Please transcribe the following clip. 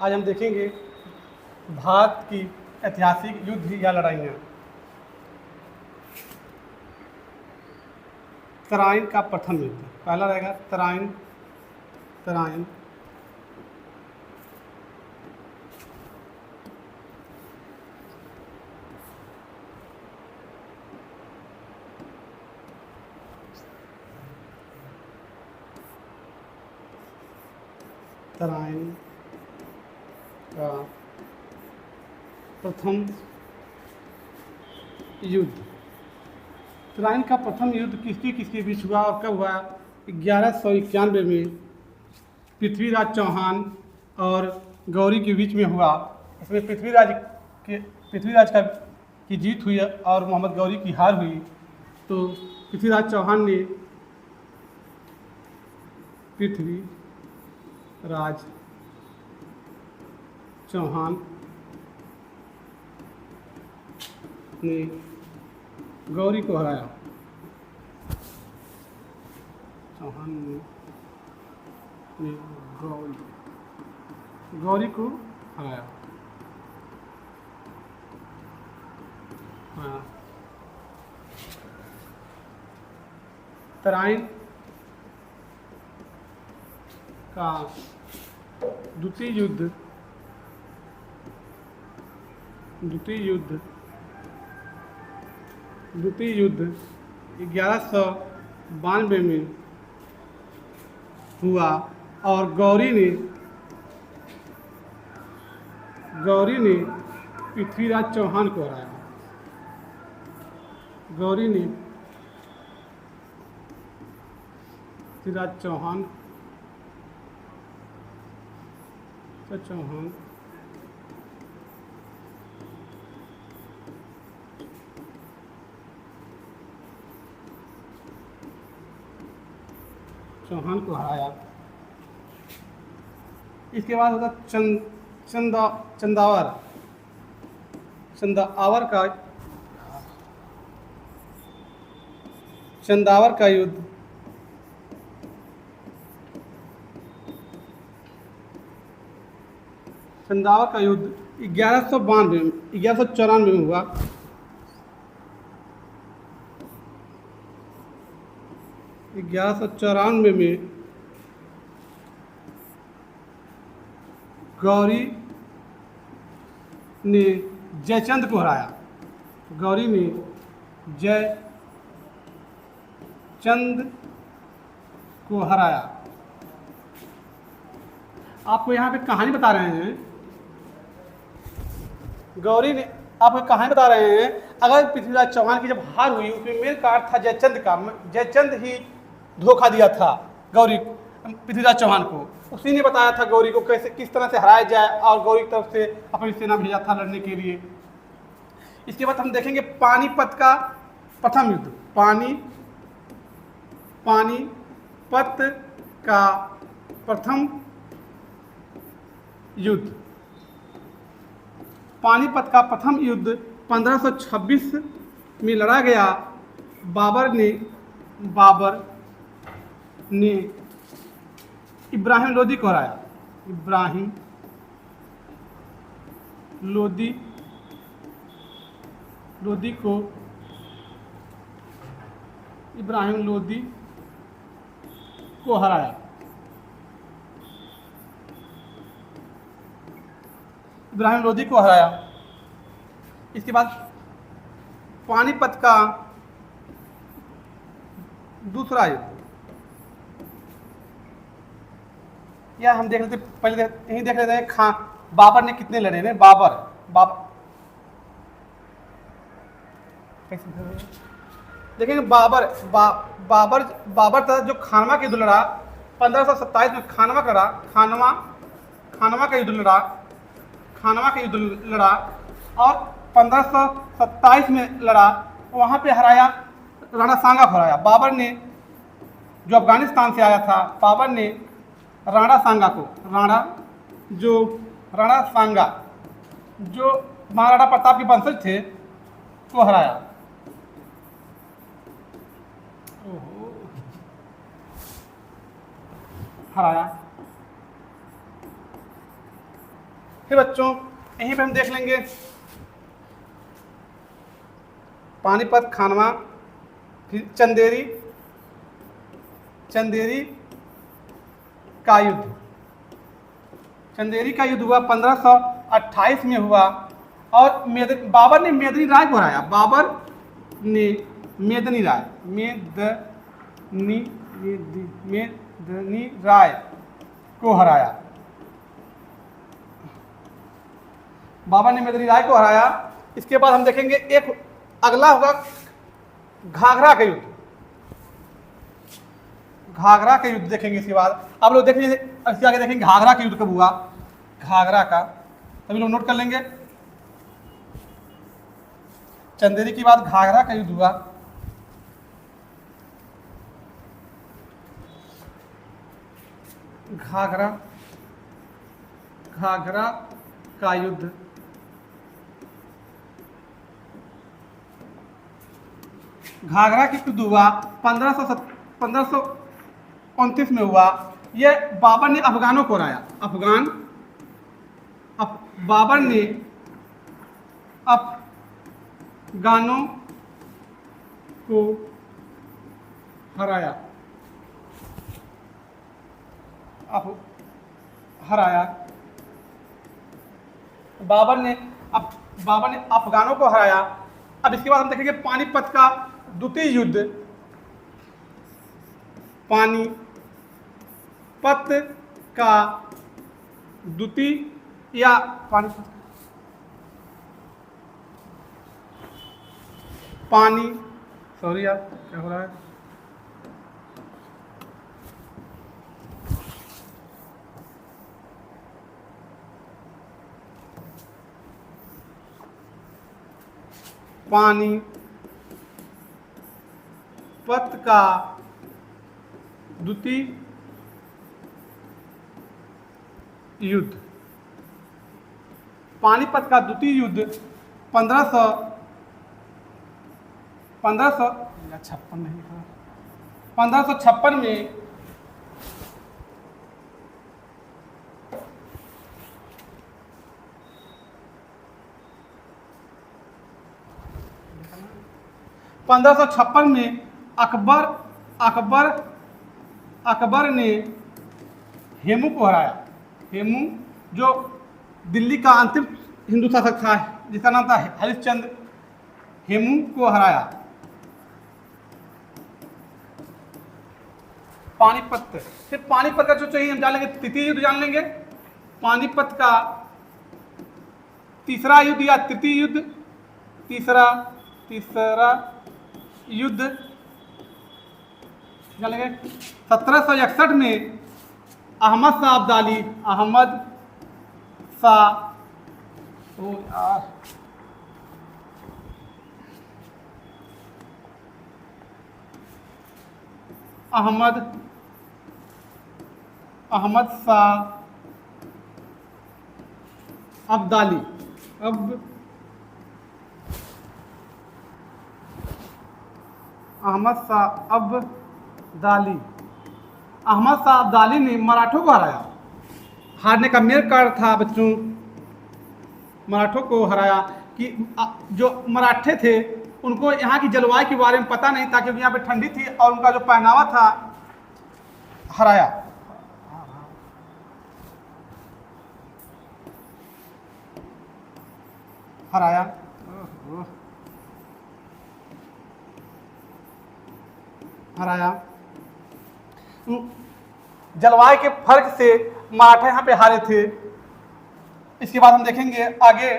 आज हम देखेंगे भारत की ऐतिहासिक युद्ध या लड़ाइयाँ। तराइन का प्रथम युद्ध पहला रहेगा तराइन। तराइन तराइन का प्रथम युद्ध। तराइन का प्रथम युद्ध किसके बीच हुआ और कब हुआ? 1191 में पृथ्वीराज चौहान और गौरी के बीच में हुआ। इसमें पृथ्वीराज की जीत हुई और मोहम्मद गौरी की हार हुई। तो पृथ्वीराज चौहान ने गौरी को हराया। चौहान ने गौरी को हराया। तराइन का द्वितीय युद्ध 1192 में हुआ और गौरी ने पृथ्वीराज चौहान को हराया। गौरी ने पृथ्वीराज चौहान को हराया। इसके बाद होता चंदावर का युद्ध। चंदावर का युद्ध 1194 में हुआ। में गौरी ने जयचंद को हराया। गौरी ने जयचंद को हराया। आपको यहाँ पे कहानी बता रहे हैं। गौरी ने आपको कहानी बता रहे हैं। अगर पृथ्वीराज चौहान की जब हार हुई उसमें मेन कारण था जयचंद का। जयचंद ही धोखा दिया था पृथ्वीराज चौहान को। उसी ने बताया था गौरी को किस तरह से हराया जाए और गौरी की तरफ से अपनी सेना भेजा था लड़ने के लिए। इसके बाद हम देखेंगे पानीपत का प्रथम युद्ध। पानीपत का प्रथम युद्ध। पानीपत का प्रथम युद्ध 1526 में लड़ा गया। बाबर ने इब्राहिम लोदी को हराया। इब्राहिम लोदी को हराया। इसके बाद पानीपत का दूसरा युद्ध। यह हम देख लेते पहले यही देख लेते हैं बाबर ने कितने लड़े ने। बाबर देखेंगे। बाबर था जो खानवा का युद्ध लड़ा। 1527 में खानवा का युद्ध लड़ा और 1527 में लड़ा। वहाँ पे हराया, राणा सांगा को हराया। बाबर ने जो अफगानिस्तान से आया था, बाबर ने राणा सांगा जो महाराणा प्रताप के वंशज थे को हराया। फिर बच्चों यहीं पे हम देख लेंगे पानीपत खानवा, फिर चंदेरी, चंदेरी का युद्ध। चंदेरी का युद्ध हुआ 1528 में हुआ और बाबर ने मेदिनी राय को हराया। बाबर ने मेदिनी राय मेदिनी राय को हराया। बाबर ने मेदिनी राय को हराया। इसके बाद हम देखेंगे एक अगला होगा घाघरा का युद्ध। घाघरा का युद्ध देखेंगे इसके बाद। आप लोग देखेंगे इसके आगे देखेंगे घाघरा का युद्ध कब हुआ। घाघरा का सभी लोग नोट कर लेंगे। चंदेरी के बाद घाघरा का युद्ध हुआ। घाघरा का युद्ध घाघरा की युद्ध हुआ 1529 में हुआ। यह बाबर ने अफगानों को हराया। बाबर ने अफगानों को हराया। बाबर ने अफगानों को हराया। अब इसके बाद हम देखेंगे पानीपत का द्वितीय युद्ध। पानीपत का द्वितीय या सॉरी यार क्या हो रहा है। पानीपत का द्वितीय युद्ध। पानीपत का द्वितीय युद्ध 1556 में अकबर ने हेमू को हराया। हेमू जो दिल्ली का अंतिम हिंदू शासक था जिसका नाम था हरिश्चंद्र, हेमू को हराया। पानीपत, फिर पानीपत का जो चाहिए हम जान लेंगे, तृतीय युद्ध जान लेंगे। पानीपत का तीसरा युद्ध या तृतीय युद्ध, तीसरा युद्ध जान लेंगे। 1761 में अहमद शाह अब्दाली, अहमद शाह अब्दाली अहमद शाह अब्दाली ने मराठों को हराया। हारने का मेन कारण था बच्चों, मराठों को हराया कि जो मराठे थे उनको यहाँ की जलवायु के बारे में पता नहीं था, क्योंकि यहाँ पे ठंडी थी और उनका जो पहनावा था हराया। जलवायु के फर्क से मराठा यहाँ पे हारे थे। इसके बाद हम देखेंगे आगे